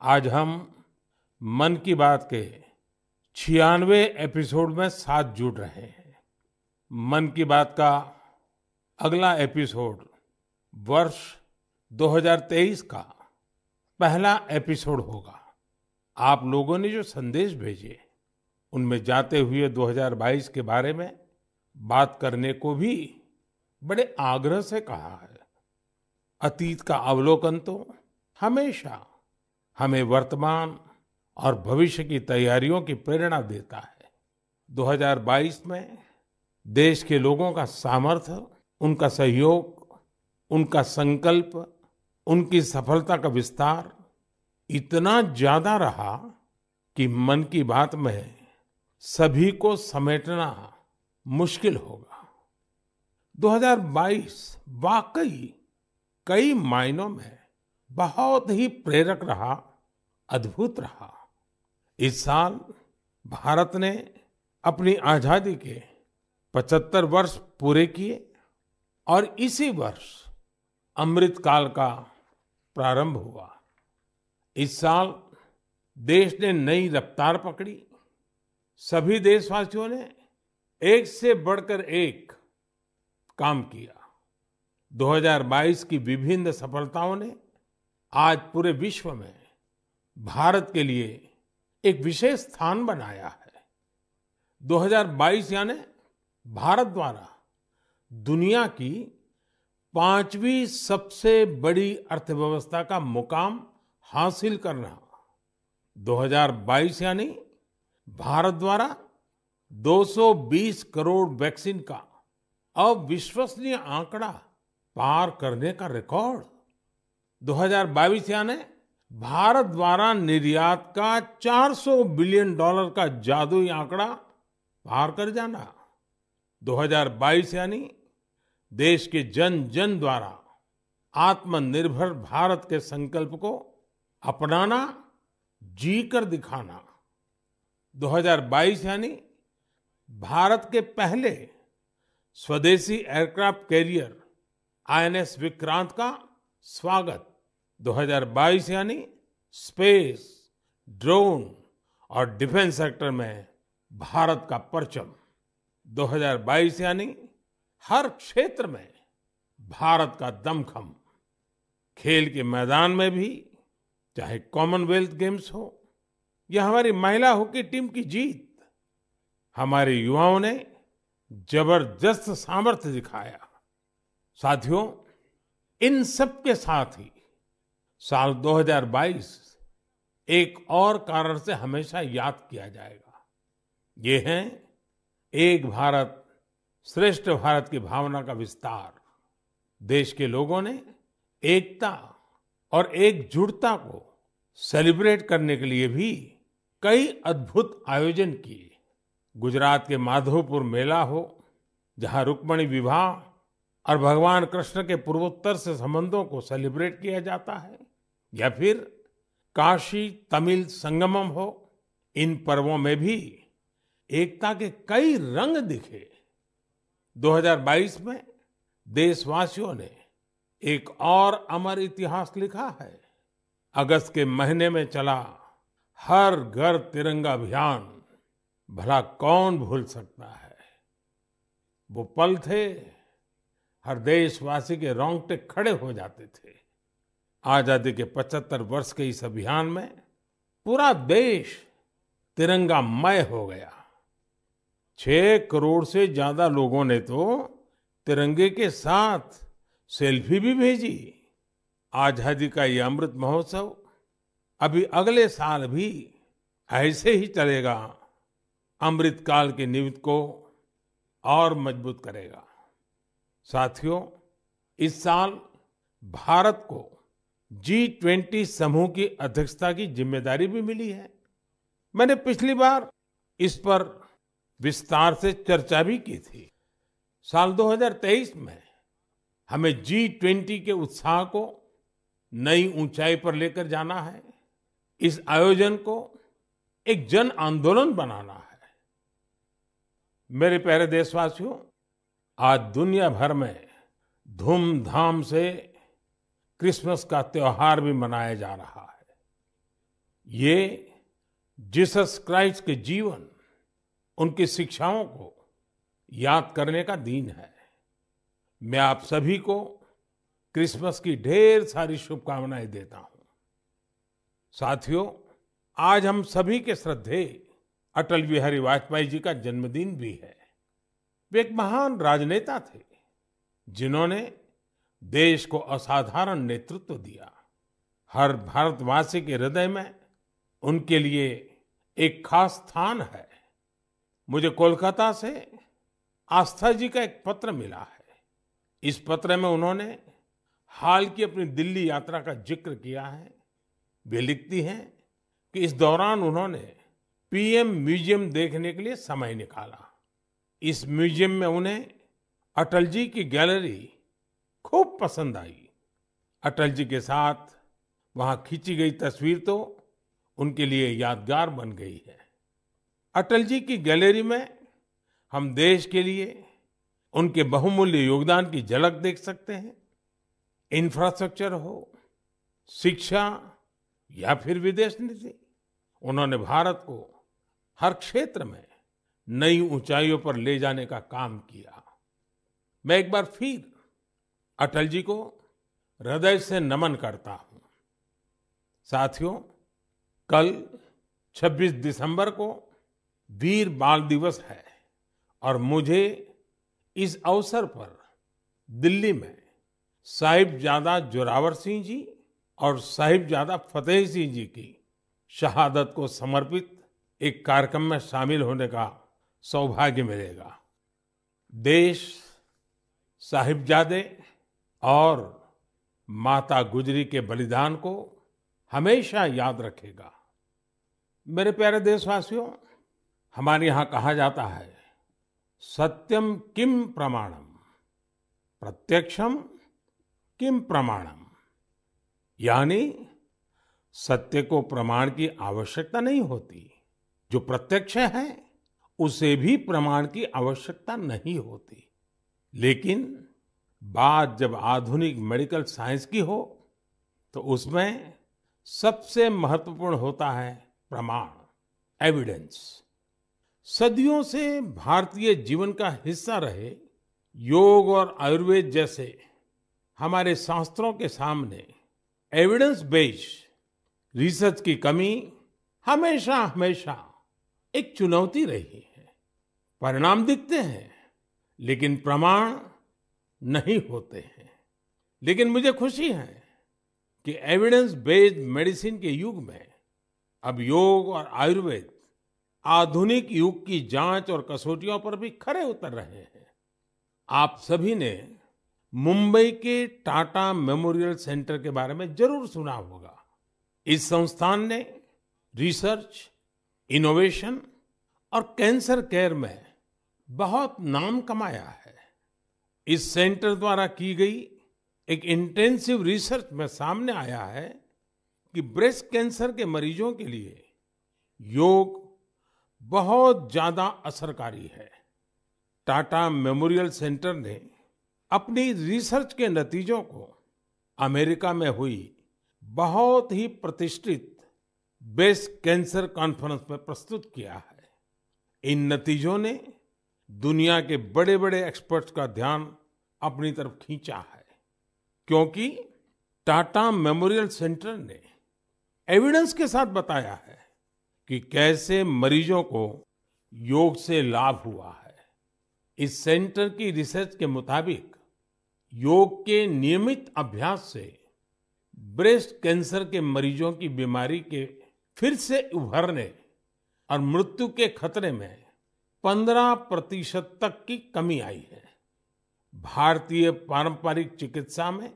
आज हम मन की बात के 96वें एपिसोड में साथ जुड़ रहे हैं। मन की बात का अगला एपिसोड वर्ष 2023 का पहला एपिसोड होगा। आप लोगों ने जो संदेश भेजे उनमें जाते हुए 2022 के बारे में बात करने को भी बड़े आग्रह से कहा है। अतीत का अवलोकन तो हमेशा हमें वर्तमान और भविष्य की तैयारियों की प्रेरणा देता है। 2022 में देश के लोगों का सामर्थ्य, उनका सहयोग, उनका संकल्प, उनकी सफलता का विस्तार इतना ज्यादा रहा कि मन की बात में सभी को समेटना मुश्किल होगा। 2022 वाकई कई मायनों में बहुत ही प्रेरक रहा, अद्भुत रहा। इस साल भारत ने अपनी आजादी के 75 वर्ष पूरे किए और इसी वर्ष अमृत काल का प्रारंभ हुआ। इस साल देश ने नई रफ्तार पकड़ी। सभी देशवासियों ने एक से बढ़कर एक काम किया। 2022 की विभिन्न सफलताओं ने आज पूरे विश्व में भारत के लिए एक विशेष स्थान बनाया है। 2022 यानी भारत द्वारा दुनिया की 5वीं सबसे बड़ी अर्थव्यवस्था का मुकाम हासिल करना। 2022 यानी भारत द्वारा 220 करोड़ वैक्सीन का अविश्वसनीय आंकड़ा पार करने का रिकॉर्ड। 2022 यानी भारत द्वारा निर्यात का $400 बिलियन का जादुई आंकड़ा पार कर जाना। 2022 यानी देश के जन जन द्वारा आत्मनिर्भर भारत के संकल्प को अपनाना, जी कर दिखाना। 2022 यानी भारत के पहले स्वदेशी एयरक्राफ्ट कैरियर आईएनएस विक्रांत का स्वागत। 2022 यानी स्पेस, ड्रोन और डिफेंस सेक्टर में भारत का परचम। 2022 यानी हर क्षेत्र में भारत का दमखम। खेल के मैदान में भी, चाहे कॉमनवेल्थ गेम्स हो या हमारी महिला हॉकी टीम की जीत, हमारे युवाओं ने जबरदस्त सामर्थ्य दिखाया। साथियों, इन सब के साथ ही साल 2022 एक और कारण से हमेशा याद किया जाएगा। ये है एक भारत श्रेष्ठ भारत की भावना का विस्तार। देश के लोगों ने एकता और एकजुटता को सेलिब्रेट करने के लिए भी कई अद्भुत आयोजन किए। गुजरात के माधवपुर मेला हो, जहां रुक्मिणी विवाह और भगवान कृष्ण के पूर्वोत्तर से संबंधों को सेलिब्रेट किया जाता है, या फिर काशी तमिल संगमम हो, इन पर्वों में भी एकता के कई रंग दिखे। 2022 में देशवासियों ने एक और अमर इतिहास लिखा है। अगस्त के महीने में चला हर घर तिरंगा अभियान, भला कौन भूल सकता है। वो पल थे, हर देशवासी के रोंगटे खड़े हो जाते थे। आजादी के 75 वर्ष के इस अभियान में पूरा देश तिरंगामय हो गया। 6 करोड़ से ज्यादा लोगों ने तो तिरंगे के साथ सेल्फी भी भेजी। आजादी का ये अमृत महोत्सव अभी अगले साल भी ऐसे ही चलेगा, अमृत काल की नींव को और मजबूत करेगा। साथियों, इस साल भारत को G20 समूह की अध्यक्षता की जिम्मेदारी भी मिली है। मैंने पिछली बार इस पर विस्तार से चर्चा भी की थी। साल 2023 में हमें G20 के उत्साह को नई ऊंचाई पर लेकर जाना है। इस आयोजन को एक जन आंदोलन बनाना है। मेरे प्यारे देशवासियों, आज दुनिया भर में धूमधाम से क्रिसमस का त्योहार भी मनाया जा रहा है। ये जीसस क्राइस्ट के जीवन, उनकी शिक्षाओं को याद करने का दिन है। मैं आप सभी को क्रिसमस की ढेर सारी शुभकामनाएं देता हूं। साथियों, आज हम सभी के श्रद्धेय अटल बिहारी वाजपेयी जी का जन्मदिन भी है। वे एक महान राजनेता थे जिन्होंने देश को असाधारण नेतृत्व दिया। हर भारतवासी के हृदय में उनके लिए एक खास स्थान है। मुझे कोलकाता से आस्था जी का एक पत्र मिला है। इस पत्र में उन्होंने हाल की अपनी दिल्ली यात्रा का जिक्र किया है। वे लिखती हैं कि इस दौरान उन्होंने पीएम म्यूजियम देखने के लिए समय निकाला। इस म्यूजियम में उन्हें अटल जी की गैलरी खूब पसंद आई। अटल जी के साथ वहां खींची गई तस्वीर तो उनके लिए यादगार बन गई है। अटल जी की गैलरी में हम देश के लिए उनके बहुमूल्य योगदान की झलक देख सकते हैं। इंफ्रास्ट्रक्चर हो, शिक्षा या फिर विदेश नीति, उन्होंने भारत को हर क्षेत्र में नई ऊंचाइयों पर ले जाने का काम किया। मैं एक बार फिर अटल जी को हृदय से नमन करता हूं। साथियों, कल 26 दिसंबर को वीर बाल दिवस है और मुझे इस अवसर पर दिल्ली में साहिबजादा जोरावर सिंह जी और साहिबजादा फतेह सिंह जी की शहादत को समर्पित एक कार्यक्रम में शामिल होने का सौभाग्य मिलेगा। देश साहिबजादे और माता गुजरी के बलिदान को हमेशा याद रखेगा। मेरे प्यारे देशवासियों, हमारे यहाँ कहा जाता है, सत्यम किम प्रमाणम, प्रत्यक्षम किम प्रमाणम। यानी सत्य को प्रमाण की आवश्यकता नहीं होती, जो प्रत्यक्ष है उसे भी प्रमाण की आवश्यकता नहीं होती। लेकिन बात जब आधुनिक मेडिकल साइंस की हो तो उसमें सबसे महत्वपूर्ण होता है प्रमाण, एविडेंस। सदियों से भारतीय जीवन का हिस्सा रहे योग और आयुर्वेद जैसे हमारे शास्त्रों के सामने एविडेंस बेस्ड रिसर्च की कमी हमेशा हमेशा एक चुनौती रही है। परिणाम दिखते हैं लेकिन प्रमाण नहीं होते हैं। लेकिन मुझे खुशी है कि एविडेंस बेस्ड मेडिसिन के युग में अब योग और आयुर्वेद आधुनिक युग की जांच और कसौटियों पर भी खरे उतर रहे हैं। आप सभी ने मुंबई के टाटा मेमोरियल सेंटर के बारे में जरूर सुना होगा। इस संस्थान ने रिसर्च, इनोवेशन और कैंसर केयर में बहुत नाम कमाया है। इस सेंटर द्वारा की गई एक इंटेंसिव रिसर्च में सामने आया है कि ब्रेस्ट कैंसर के मरीजों के लिए योग बहुत ज्यादा असरकारी है। टाटा मेमोरियल सेंटर ने अपनी रिसर्च के नतीजों को अमेरिका में हुई बहुत ही प्रतिष्ठित ब्रेस्ट कैंसर कॉन्फ्रेंस में प्रस्तुत किया है। इन नतीजों ने दुनिया के बड़े-बड़े एक्सपर्ट्स का ध्यान अपनी तरफ खींचा है, क्योंकि टाटा मेमोरियल सेंटर ने एविडेंस के साथ बताया है कि कैसे मरीजों को योग से लाभ हुआ है। इस सेंटर की रिसर्च के मुताबिक योग के नियमित अभ्यास से ब्रेस्ट कैंसर के मरीजों की बीमारी के फिर से उभरने और मृत्यु के खतरे में 15% तक की कमी आई है। भारतीय पारंपरिक चिकित्सा में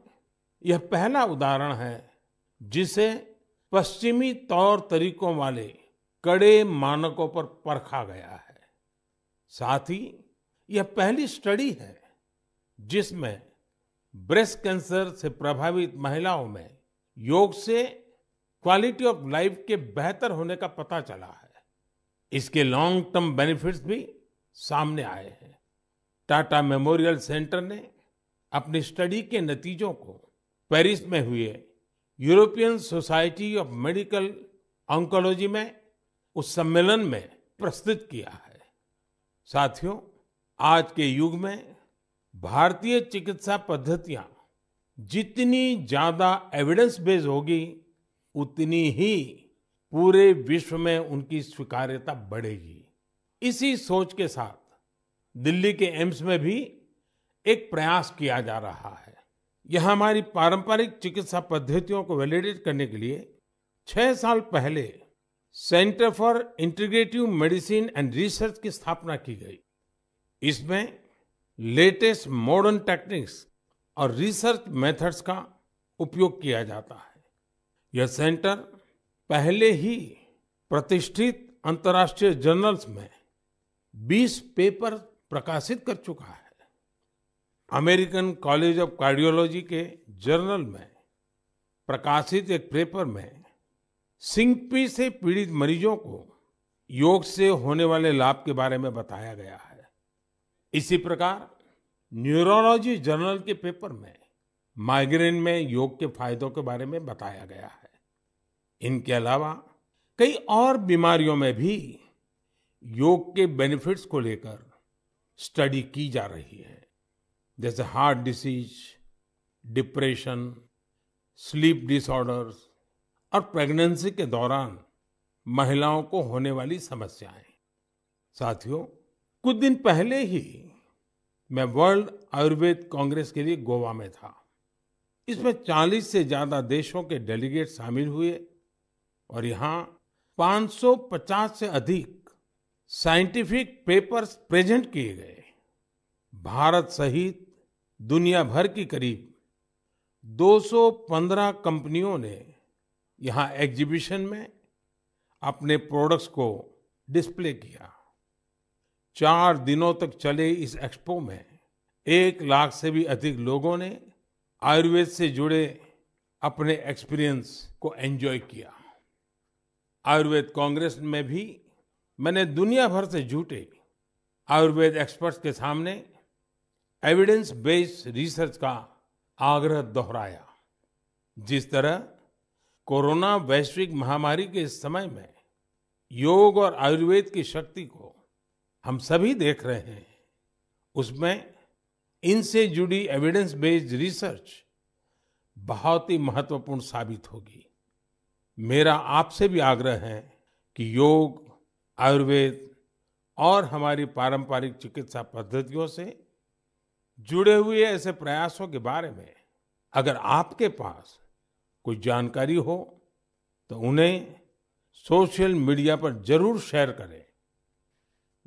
यह पहला उदाहरण है जिसे पश्चिमी तौर तरीकों वाले कड़े मानकों पर परखा गया है। साथ ही यह पहली स्टडी है जिसमें ब्रेस्ट कैंसर से प्रभावित महिलाओं में योग से क्वालिटी ऑफ लाइफ के बेहतर होने का पता चला है। इसके लॉन्ग टर्म बेनिफिट्स भी सामने आए हैं। टाटा मेमोरियल सेंटर ने अपनी स्टडी के नतीजों को पेरिस में हुए European society of medical oncology में उस सम्मेलन में प्रस्तुत किया है। साथियों, आज के युग में भारतीय चिकित्सा पद्धतियां जितनी ज्यादा एविडेंस बेस्ड होगी, उतनी ही पूरे विश्व में उनकी स्वीकार्यता बढ़ेगी। इसी सोच के साथ दिल्ली के एम्स में भी एक प्रयास किया जा रहा है। यह हमारी पारंपरिक चिकित्सा पद्धतियों को वैलिडेट करने के लिए 6 साल पहले centre for integrative medicine and research की स्थापना की गई। इसमें लेटेस्ट मॉडर्न टेक्निक्स और रिसर्च मेथड्स का उपयोग किया जाता है। यह सेंटर पहले ही प्रतिष्ठित अंतर्राष्ट्रीय जर्नल्स में 20 पेपर प्रकाशित कर चुका है। अमेरिकन कॉलेज ऑफ कार्डियोलॉजी के जर्नल में प्रकाशित एक पेपर में सिंकपी से पीड़ित मरीजों को योग से होने वाले लाभ के बारे में बताया गया है। इसी प्रकार न्यूरोलॉजी जर्नल के पेपर में माइग्रेन में योग के फायदों के बारे में बताया गया है। इनके अलावा कई और बीमारियों में भी योग के बेनिफिट्स को लेकर स्टडी की जा रही है, जैसे heart disease, depression, sleep disorders और प्रेगनेंसी के दौरान महिलाओं को होने वाली समस्याएं। साथियों, कुछ दिन पहले ही मैं वर्ल्ड आयुर्वेद कांग्रेस के लिए गोवा में था। इसमें 40 से ज्यादा देशों के डेलीगेट शामिल हुए और यहाँ 550 से अधिक साइंटिफिक पेपर्स प्रेजेंट किए गए। भारत सहित दुनिया भर की करीब 215 कंपनियों ने यहाँ एग्जीबिशन में अपने प्रोडक्ट्स को डिस्प्ले किया। 4 दिनों तक चले इस एक्सपो में 1 लाख से भी अधिक लोगों ने आयुर्वेद से जुड़े अपने एक्सपीरियंस को एंजॉय किया। आयुर्वेद कांग्रेस में भी मैंने दुनिया भर से जुटे आयुर्वेद एक्सपर्ट्स के सामने एविडेंस बेस्ड रिसर्च का आग्रह दोहराया। जिस तरह कोरोना वैश्विक महामारी के इस समय में योग और आयुर्वेद की शक्ति को हम सभी देख रहे हैं, उसमें इनसे जुड़ी एविडेंस बेस्ड रिसर्च बहुत ही महत्वपूर्ण साबित होगी। मेरा आपसे भी आग्रह है कि योग, आयुर्वेद और हमारी पारंपरिक चिकित्सा पद्धतियों से जुड़े हुए ऐसे प्रयासों के बारे में अगर आपके पास कोई जानकारी हो तो उन्हें सोशल मीडिया पर जरूर शेयर करें।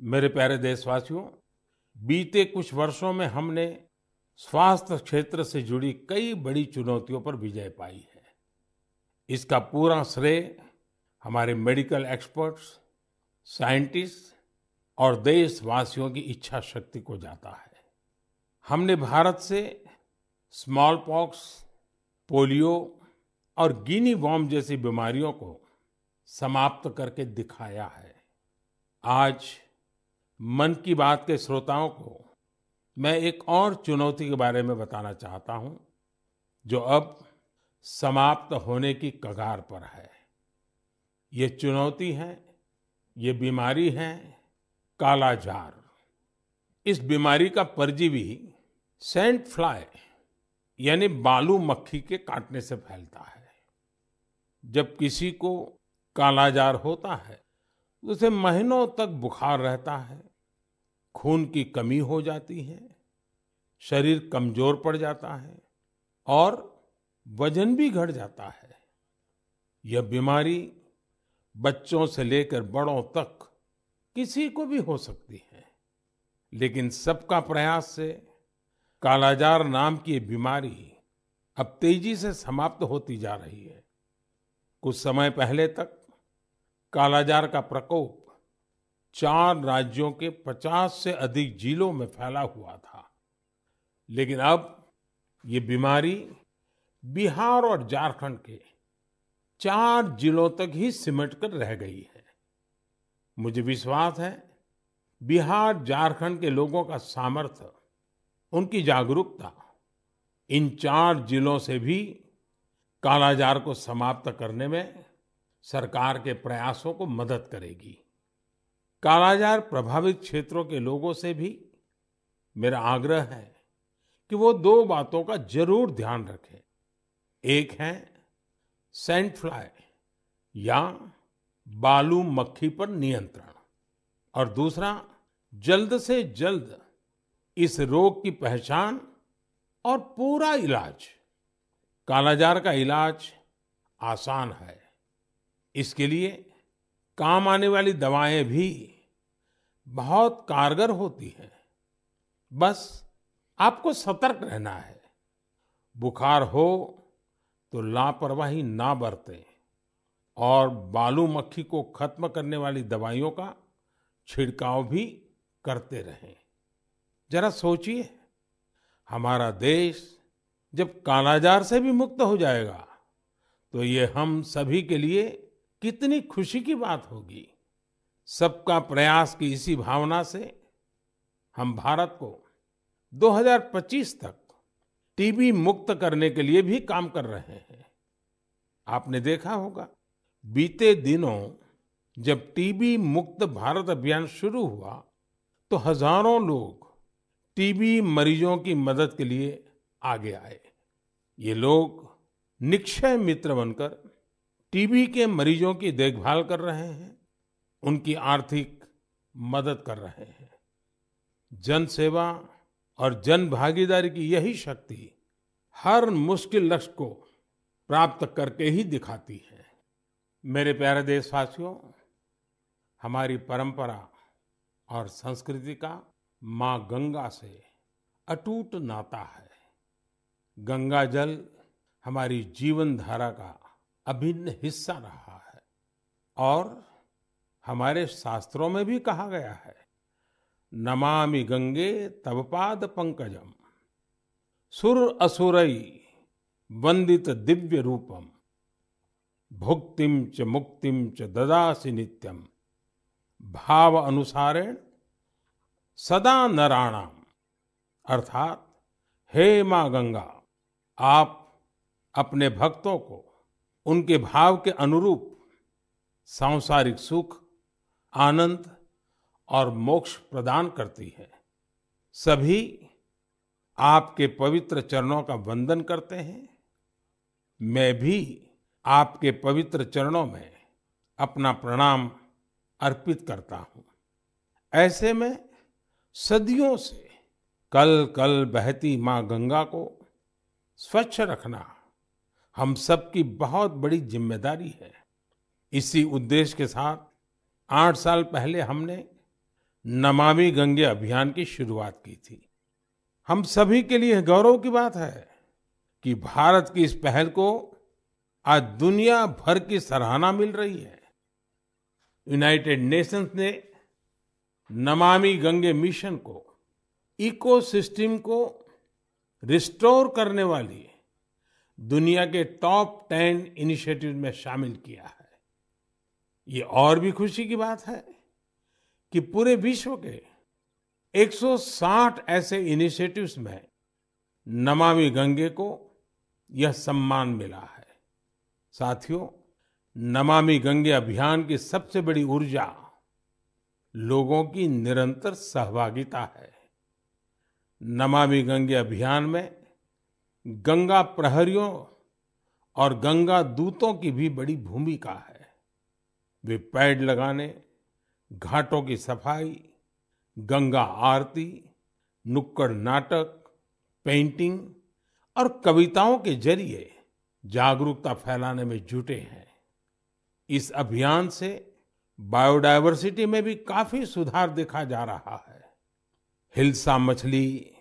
मेरे प्यारे देशवासियों, बीते कुछ वर्षों में हमने स्वास्थ्य क्षेत्र से जुड़ी कई बड़ी चुनौतियों पर विजय पाई है। इसका पूरा श्रेय हमारे मेडिकल एक्सपर्ट्स, साइंटिस्ट और देशवासियों की इच्छा शक्ति को जाता है। हमने भारत से स्मॉल पॉक्स, पोलियो और गिनी वॉर्म जैसी बीमारियों को समाप्त करके दिखाया है। आज मन की बात के श्रोताओं को मैं एक और चुनौती के बारे में बताना चाहता हूं, जो अब समाप्त होने की कगार पर है। ये चुनौती है, ये बीमारी है कालाजार। इस बीमारी का परजीवी सैंड फ्लाई यानी बालू मक्खी के काटने से फैलता है। जब किसी को कालाजार होता है तो उसे महीनों तक बुखार रहता है, खून की कमी हो जाती है, शरीर कमजोर पड़ जाता है और वजन भी घट जाता है। यह बीमारी बच्चों से लेकर बड़ों तक किसी को भी हो सकती है, लेकिन सबका प्रयास से कालाजार नाम की ये बीमारी अब तेजी से समाप्त होती जा रही है। कुछ समय पहले तक कालाजार का प्रकोप 4 राज्यों के 50 से अधिक जिलों में फैला हुआ था, लेकिन अब ये बीमारी बिहार और झारखंड के 4 जिलों तक ही सिमट कर रह गई है। मुझे विश्वास है बिहार, झारखंड के लोगों का सामर्थ्य, उनकी जागरूकता इन 4 जिलों से भी कालाजार को समाप्त करने में सरकार के प्रयासों को मदद करेगी। कालाजार प्रभावित क्षेत्रों के लोगों से भी मेरा आग्रह है कि वो दो बातों का जरूर ध्यान रखें। एक है सैंड फ्लाई या बालू मक्खी पर नियंत्रण, और दूसरा जल्द से जल्द इस रोग की पहचान और पूरा इलाज। कालाजार का इलाज आसान है। इसके लिए काम आने वाली दवाएं भी बहुत कारगर होती हैं। बस आपको सतर्क रहना है। बुखार हो तो लापरवाही ना बरतें और बालू मक्खी को खत्म करने वाली दवाइयों का छिड़काव भी करते रहें। जरा सोचिए, हमारा देश जब कालाजार से भी मुक्त हो जाएगा तो ये हम सभी के लिए कितनी खुशी की बात होगी। सबका प्रयास की इसी भावना से हम भारत को 2025 तक टीबी मुक्त करने के लिए भी काम कर रहे हैं। आपने देखा होगा, बीते दिनों जब टीबी मुक्त भारत अभियान शुरू हुआ तो हजारों लोग टीबी मरीजों की मदद के लिए आगे आए। ये लोग निक्षय मित्र बनकर टीबी के मरीजों की देखभाल कर रहे हैं, उनकी आर्थिक मदद कर रहे हैं। जन सेवा और जन भागीदारी की यही शक्ति हर मुश्किल लक्ष्य को प्राप्त करके ही दिखाती है। मेरे प्यारे देशवासियों, हमारी परंपरा और संस्कृति का मां गंगा से अटूट नाता है। गंगा जल हमारी जीवन धारा का अभिन्न हिस्सा रहा है और हमारे शास्त्रों में भी कहा गया है, नमामि गंगे तव पाद पंकजम सुर असुरई वंदित दिव्य रूपम भुक्तिम च मुक्तिम च ददासि नित्यम भाव अनुसारेण सदा नराणाम। अर्थात, हे मां गंगा, आप अपने भक्तों को उनके भाव के अनुरूप सांसारिक सुख, आनंद और मोक्ष प्रदान करती है। सभी आपके पवित्र चरणों का वंदन करते हैं। मैं भी आपके पवित्र चरणों में अपना प्रणाम अर्पित करता हूं। ऐसे में सदियों से कल कल बहती मां गंगा को स्वच्छ रखना हम सबकी बहुत बड़ी जिम्मेदारी है। इसी उद्देश्य के साथ 8 साल पहले हमने नमामि गंगे अभियान की शुरुआत की थी। हम सभी के लिए गौरव की बात है कि भारत की इस पहल को आज दुनिया भर की सराहना मिल रही है। यूनाइटेड नेशंस ने नमामि गंगे मिशन को इकोसिस्टम को रिस्टोर करने वाली दुनिया के टॉप 10 इनिशिएटिव में शामिल किया है। ये और भी खुशी की बात है कि पूरे विश्व के 160 ऐसे इनिशिएटिव्स में नमामि गंगे को यह सम्मान मिला है। साथियों, नमामि गंगे अभियान की सबसे बड़ी ऊर्जा लोगों की निरंतर सहभागिता है। नमामि गंगे अभियान में गंगा प्रहरियों और गंगा दूतों की भी बड़ी भूमिका है। वे पेड़ लगाने, घाटों की सफाई, गंगा आरती, नुक्कड़ नाटक, पेंटिंग और कविताओं के जरिए जागरूकता फैलाने में जुटे हैं। इस अभियान से बायोडायवर्सिटी में भी काफी सुधार देखा जा रहा है। हिल्सा मछली,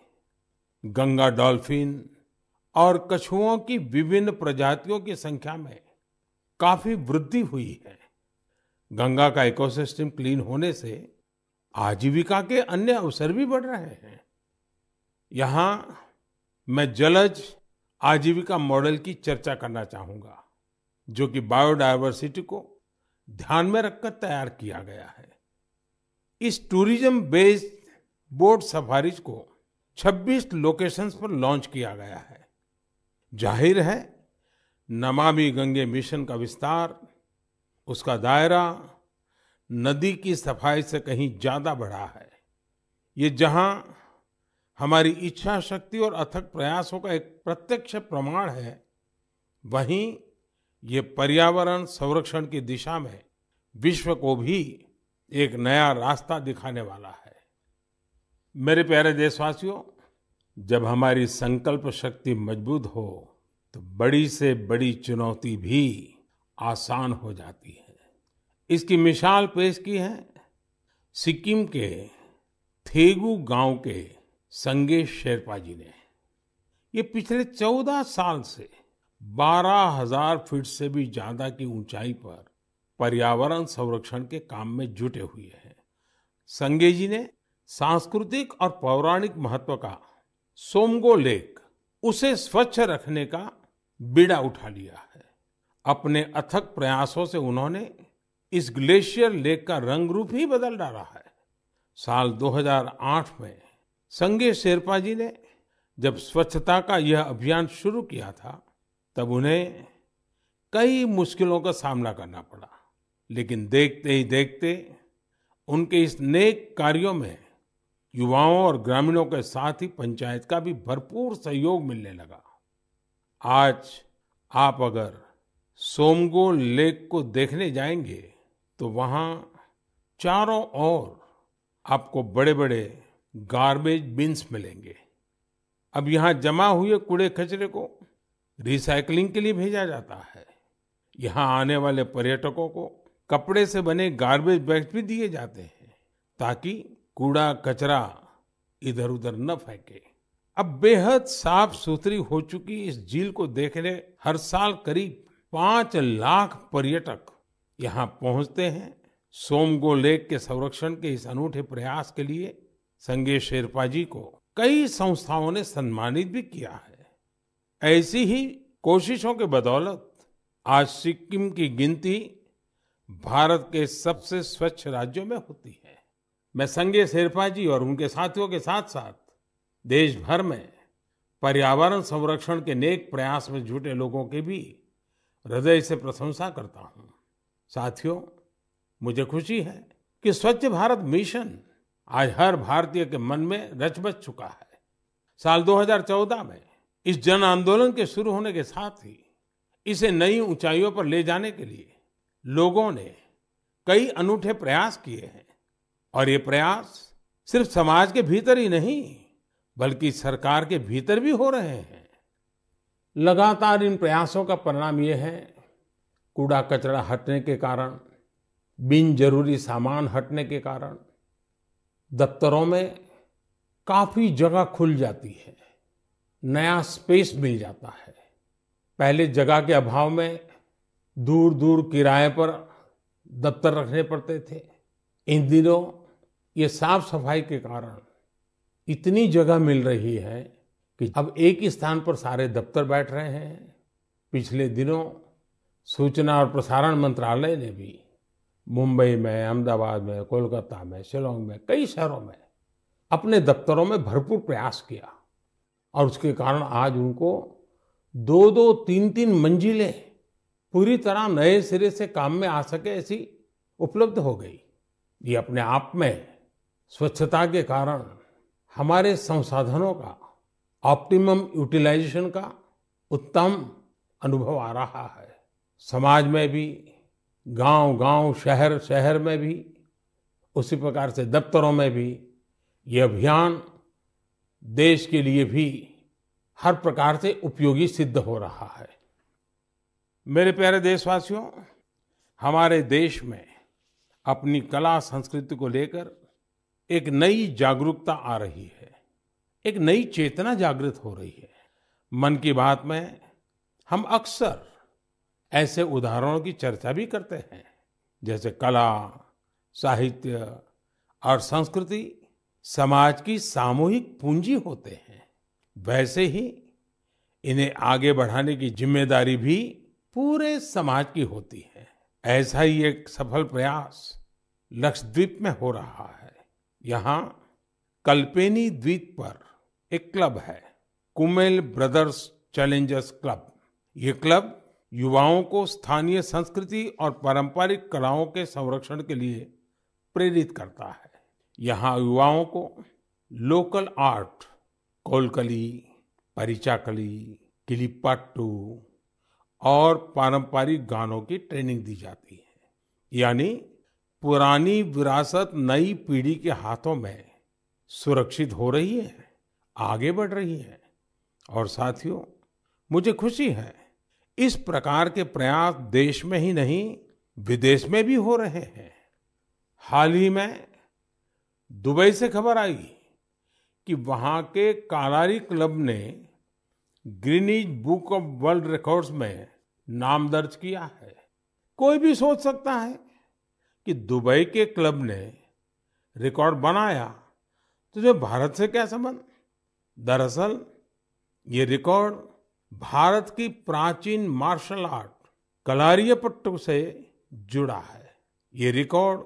गंगा डॉल्फिन और कछुओं की विभिन्न प्रजातियों की संख्या में काफी वृद्धि हुई है। गंगा का इकोसिस्टम क्लीन होने से आजीविका के अन्य अवसर भी बढ़ रहे हैं। यहाँ मैं जलज आजीविका मॉडल की चर्चा करना चाहूंगा, जो कि बायोडायवर्सिटी को ध्यान में रखकर तैयार किया गया है। इस टूरिज्म बेस्ड बोट सफारीज को 26 लोकेशंस पर लॉन्च किया गया है। जाहिर है, नमामि गंगे मिशन का विस्तार उसका दायरा नदी की सफाई से कहीं ज्यादा बढ़ा है। ये जहां हमारी इच्छा शक्ति और अथक प्रयासों का एक प्रत्यक्ष प्रमाण है, वहीं ये पर्यावरण संरक्षण की दिशा में विश्व को भी एक नया रास्ता दिखाने वाला है। मेरे प्यारे देशवासियों, जब हमारी संकल्प शक्ति मजबूत हो तो बड़ी से बड़ी चुनौती भी आसान हो जाती है। इसकी मिसाल पेश की है सिक्किम के थेगू गांव के संगे शेरपा जी ने। ये पिछले 14 साल से 12,000 फीट से भी ज्यादा की ऊंचाई पर पर्यावरण संरक्षण के काम में जुटे हुए हैं। संगे जी ने सांस्कृतिक और पौराणिक महत्व का सोमगो लेक, उसे स्वच्छ रखने का बीड़ा उठा लिया है। अपने अथक प्रयासों से उन्होंने इस ग्लेशियर लेक का रंग रूप ही बदल डाला है। साल 2008 में संगे शेरपा जी ने जब स्वच्छता का यह अभियान शुरू किया था, तब उन्हें कई मुश्किलों का सामना करना पड़ा, लेकिन देखते ही देखते उनके इस नेक कार्यों में युवाओं और ग्रामीणों के साथ ही पंचायत का भी भरपूर सहयोग मिलने लगा। आज आप अगर सोमगो लेक को देखने जाएंगे तो वहां चारों ओर आपको बड़े-बड़े गार्बेज बिन्स मिलेंगे। अब यहाँ जमा हुए कूड़े कचरे को रिसाइकलिंग के लिए भेजा जाता है। यहाँ आने वाले पर्यटकों को कपड़े से बने गार्बेज बैग्स भी दिए जाते हैं, ताकि कूड़ा कचरा इधर उधर न फेंके। अब बेहद साफ सुथरी हो चुकी इस झील को देखने हर साल करीब 5 लाख पर्यटक यहाँ पहुंचते हैं। सोमगो लेक के संरक्षण के इस अनूठे प्रयास के लिए संगे शेरपा जी को कई संस्थाओं ने सम्मानित भी किया है। ऐसी ही कोशिशों के बदौलत आज सिक्किम की गिनती भारत के सबसे स्वच्छ राज्यों में होती है। मैं संगे शेरपा जी और उनके साथियों के साथ साथ देश भर में पर्यावरण संरक्षण के नेक प्रयास में जुटे लोगों की भी हृदय से प्रशंसा करता हूँ। साथियों, मुझे खुशी है कि स्वच्छ भारत मिशन आज हर भारतीय के मन में रच बस चुका है। साल 2014 में इस जन आंदोलन के शुरू होने के साथ ही इसे नई ऊंचाइयों पर ले जाने के लिए लोगों ने कई अनूठे प्रयास किए हैं। और ये प्रयास सिर्फ समाज के भीतर ही नहीं, बल्कि सरकार के भीतर भी हो रहे हैं। लगातार इन प्रयासों का परिणाम ये है, कूड़ा कचरा हटने के कारण, बिन जरूरी सामान हटने के कारण दफ्तरों में काफी जगह खुल जाती है, नया स्पेस मिल जाता है। पहले जगह के अभाव में दूर दूर किराए पर दफ्तर रखने पड़ते थे। इन दिनों ये साफ सफाई के कारण इतनी जगह मिल रही है कि अब एक ही स्थान पर सारे दफ्तर बैठ रहे हैं। पिछले दिनों सूचना और प्रसारण मंत्रालय ने भी मुंबई में, अहमदाबाद में, कोलकाता में, शिलांग में, कई शहरों में अपने दफ्तरों में भरपूर प्रयास किया और उसके कारण आज उनको 2-2, 3-3 मंजिलें पूरी तरह नए सिरे से काम में आ सके ऐसी उपलब्ध हो गई। ये अपने आप में स्वच्छता के कारण हमारे संसाधनों का ऑप्टिमम यूटिलाइजेशन का उत्तम अनुभव आ रहा है। समाज में भी, गांव-गांव, शहर-शहर में भी, उसी प्रकार से दफ्तरों में भी ये अभियान देश के लिए भी हर प्रकार से उपयोगी सिद्ध हो रहा है। मेरे प्यारे देशवासियों, हमारे देश में अपनी कला संस्कृति को लेकर एक नई जागरूकता आ रही है, एक नई चेतना जागृत हो रही है। मन की बात में हम अक्सर ऐसे उदाहरणों की चर्चा भी करते हैं, जैसे कला, साहित्य और संस्कृति समाज की सामूहिक पूंजी होते हैं। वैसे ही इन्हें आगे बढ़ाने की जिम्मेदारी भी पूरे समाज की होती है। ऐसा ही एक सफल प्रयास लक्षद्वीप में हो रहा है। यहाँ कल्पेनी द्वीप पर एक क्लब है, कुमेल ब्रदर्स चैलेंजर्स क्लब। ये क्लब युवाओं को स्थानीय संस्कृति और पारंपरिक कलाओं के संरक्षण के लिए प्रेरित करता है। यहाँ युवाओं को लोकल आर्ट, कोलकली, परिचाकली, किलिप्पाट्टू और पारंपरिक गानों की ट्रेनिंग दी जाती है। यानी पुरानी विरासत नई पीढ़ी के हाथों में सुरक्षित हो रही है, आगे बढ़ रही है। और साथियों, मुझे खुशी है इस प्रकार के प्रयास देश में ही नहीं, विदेश में भी हो रहे हैं। हाल ही में दुबई से खबर आई कि वहां के कलारी क्लब ने Guinness book of world records में नाम दर्ज किया है। कोई भी सोच सकता है कि दुबई के क्लब ने रिकॉर्ड बनाया तो जो भारत से क्या संबंध। दरअसल ये रिकॉर्ड भारत की प्राचीन मार्शल आर्ट कलारियपट्टू से जुड़ा है। ये रिकॉर्ड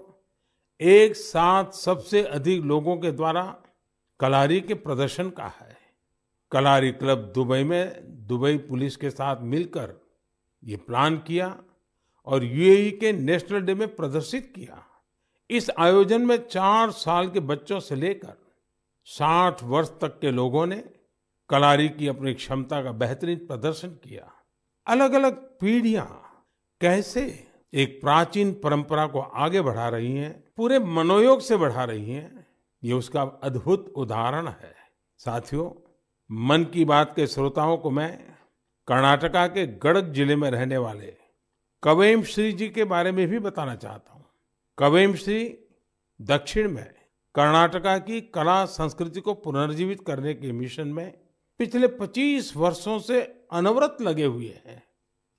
एक साथ सबसे अधिक लोगों के द्वारा कलारी के प्रदर्शन का है। कलारी क्लब दुबई में दुबई पुलिस के साथ मिलकर ये प्लान किया और यूएई के नेशनल डे में प्रदर्शित किया। इस आयोजन में 4 साल के बच्चों से लेकर 60 वर्ष तक के लोगों ने कलारी की अपनी क्षमता का बेहतरीन प्रदर्शन किया। अलग अलग पीढ़ियां कैसे एक प्राचीन परंपरा को आगे बढ़ा रही हैं, पूरे मनोयोग से बढ़ा रही हैं, ये उसका अद्भुत उदाहरण है। साथियों, मन की बात के श्रोताओं को मैं कर्नाटका के गडक जिले में रहने वाले कवेम श्री जी के बारे में भी बताना चाहता हूँ। कवेम श्री दक्षिण में कर्नाटका की कला संस्कृति को पुनर्जीवित करने के मिशन में पिछले 25 वर्षों से अनवरत लगे हुए हैं।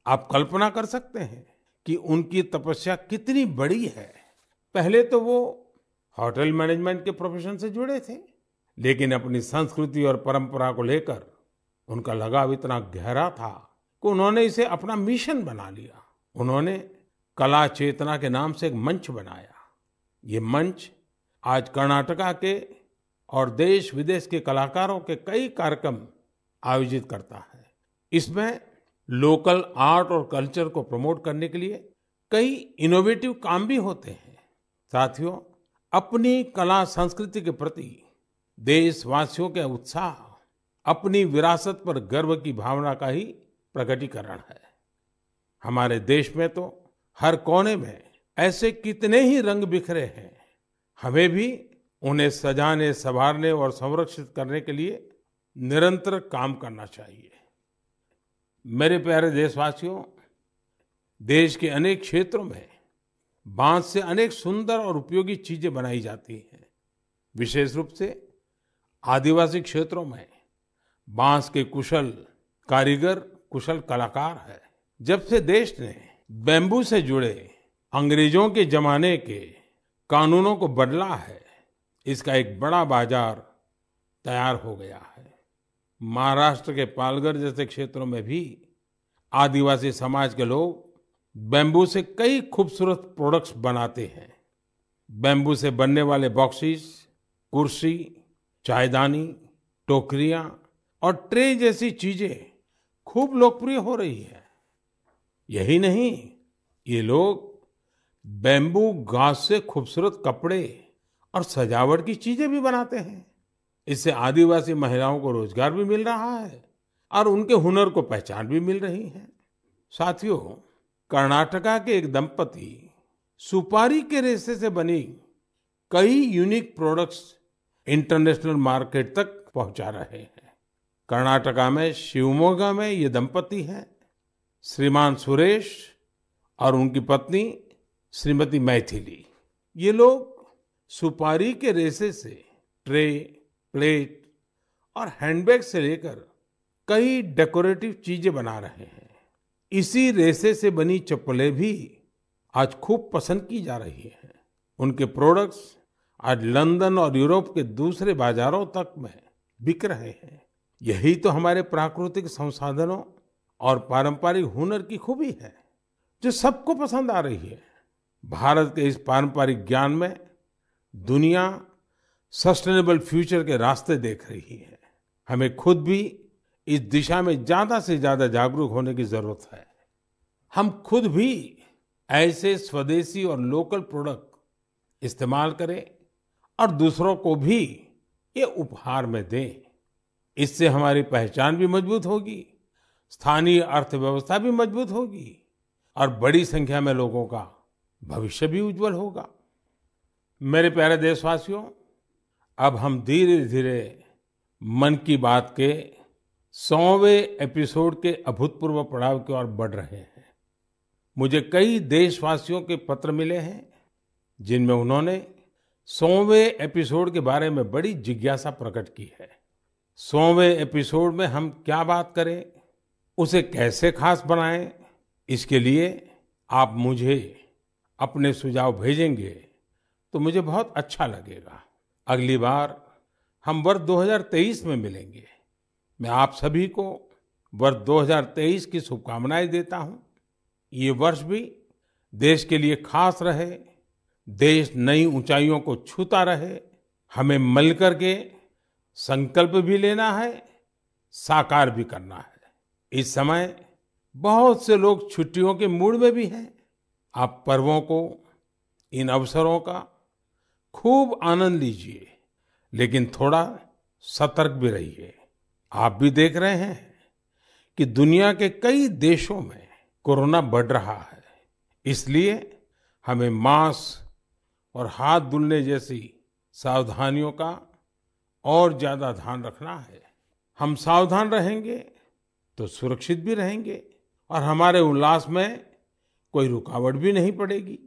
आप कल्पना कर सकते हैं कि उनकी तपस्या कितनी बड़ी है। पहले तो वो होटल मैनेजमेंट के प्रोफेशन से जुड़े थे, लेकिन अपनी संस्कृति और परंपरा को लेकर उनका लगाव इतना गहरा था कि उन्होंने इसे अपना मिशन बना लिया। उन्होंने कला चेतना के नाम से एक मंच बनाया। ये मंच आज कर्नाटका के और देश विदेश के कलाकारों के कई कार्यक्रम आयोजित करता है। इसमें लोकल आर्ट और कल्चर को प्रमोट करने के लिए कई इनोवेटिव काम भी होते हैं। साथियों, अपनी कला संस्कृति के प्रति देशवासियों के उत्साह अपनी विरासत पर गर्व की भावना का ही प्रकटीकरण है। हमारे देश में तो हर कोने में ऐसे कितने ही रंग बिखरे हैं। हमें भी उन्हें सजाने, संवारने और संरक्षित करने के लिए निरंतर काम करना चाहिए। मेरे प्यारे देशवासियों, देश के अनेक क्षेत्रों में बांस से अनेक सुंदर और उपयोगी चीजें बनाई जाती हैं। विशेष रूप से आदिवासी क्षेत्रों में बांस के कुशल कारीगर कुशल कलाकार है। जब से देश ने बैम्बू से जुड़े अंग्रेजों के जमाने के कानूनों को बदला है, इसका एक बड़ा बाजार तैयार हो गया है। महाराष्ट्र के पालघर जैसे क्षेत्रों में भी आदिवासी समाज के लोग बैम्बू से कई खूबसूरत प्रोडक्ट्स बनाते हैं। बैम्बू से बनने वाले बॉक्सेस, कुर्सी, चायदानी, टोकरियां और ट्रे जैसी चीजें खूब लोकप्रिय हो रही है। यही नहीं, ये लोग बैम्बू घास से खूबसूरत कपड़े और सजावट की चीजें भी बनाते हैं। इससे आदिवासी महिलाओं को रोजगार भी मिल रहा है और उनके हुनर को पहचान भी मिल रही है। साथियों, कर्नाटका के एक दंपति सुपारी के रेशे से बनी कई यूनिक प्रोडक्ट्स इंटरनेशनल मार्केट तक पहुंचा रहे हैं। कर्नाटका में शिवमोगा में ये दंपति हैं, श्रीमान सुरेश और उनकी पत्नी श्रीमती मैथिली। ये लोग सुपारी के रेशे से ट्रे, प्लेट और हैंडबैग से लेकर कई डेकोरेटिव चीजें बना रहे हैं। इसी रेशे से बनी चप्पलें भी आज खूब पसंद की जा रही हैं। उनके प्रोडक्ट्स आज लंदन और यूरोप के दूसरे बाजारों तक में बिक रहे हैं। यही तो हमारे प्राकृतिक संसाधनों और पारंपरिक हुनर की खूबी है, जो सबको पसंद आ रही है। भारत के इस पारंपरिक ज्ञान में दुनिया सस्टेनेबल फ्यूचर के रास्ते देख रही है। हमें खुद भी इस दिशा में ज्यादा से ज्यादा जागरूक होने की जरूरत है। हम खुद भी ऐसे स्वदेशी और लोकल प्रोडक्ट इस्तेमाल करें और दूसरों को भी ये उपहार में दें। इससे हमारी पहचान भी मजबूत होगी, स्थानीय अर्थव्यवस्था भी मजबूत होगी और बड़ी संख्या में लोगों का भविष्य भी उज्जवल होगा। मेरे प्यारे देशवासियों, अब हम धीरे-धीरे मन की बात के 100वें एपिसोड के अभूतपूर्व पड़ाव की ओर बढ़ रहे हैं। मुझे कई देशवासियों के पत्र मिले हैं जिनमें उन्होंने 100वें एपिसोड के बारे में बड़ी जिज्ञासा प्रकट की है। 100वें एपिसोड में हम क्या बात करें, उसे कैसे खास बनाएं, इसके लिए आप मुझे अपने सुझाव भेजेंगे तो मुझे बहुत अच्छा लगेगा। अगली बार हम वर्ष 2023 में मिलेंगे। मैं आप सभी को वर्ष 2023 की शुभकामनाएं देता हूं। ये वर्ष भी देश के लिए खास रहे, देश नई ऊंचाइयों को छूता रहे। हमें मिलकर के संकल्प भी लेना है, साकार भी करना है। इस समय बहुत से लोग छुट्टियों के मूड में भी हैं। आप पर्वों को, इन अवसरों का खूब आनंद लीजिए, लेकिन थोड़ा सतर्क भी रहिए। आप भी देख रहे हैं कि दुनिया के कई देशों में कोरोना बढ़ रहा है। इसलिए हमें मास्क और हाथ धुलने जैसी सावधानियों का और ज्यादा ध्यान रखना है। हम सावधान रहेंगे तो सुरक्षित भी रहेंगे और हमारे उल्लास में कोई रुकावट भी नहीं पड़ेगी।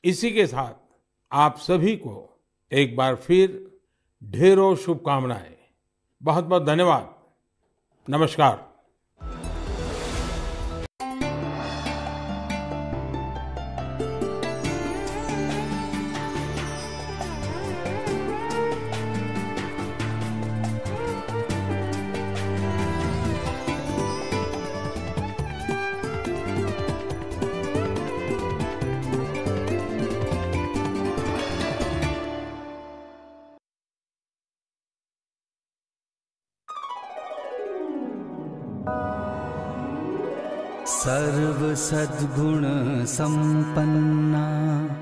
इसी के साथ आप सभी को एक बार फिर ढेरों शुभकामनाएं। बहुत बहुत धन्यवाद। नमस्कार। सर्व सद्गुण संपन्ना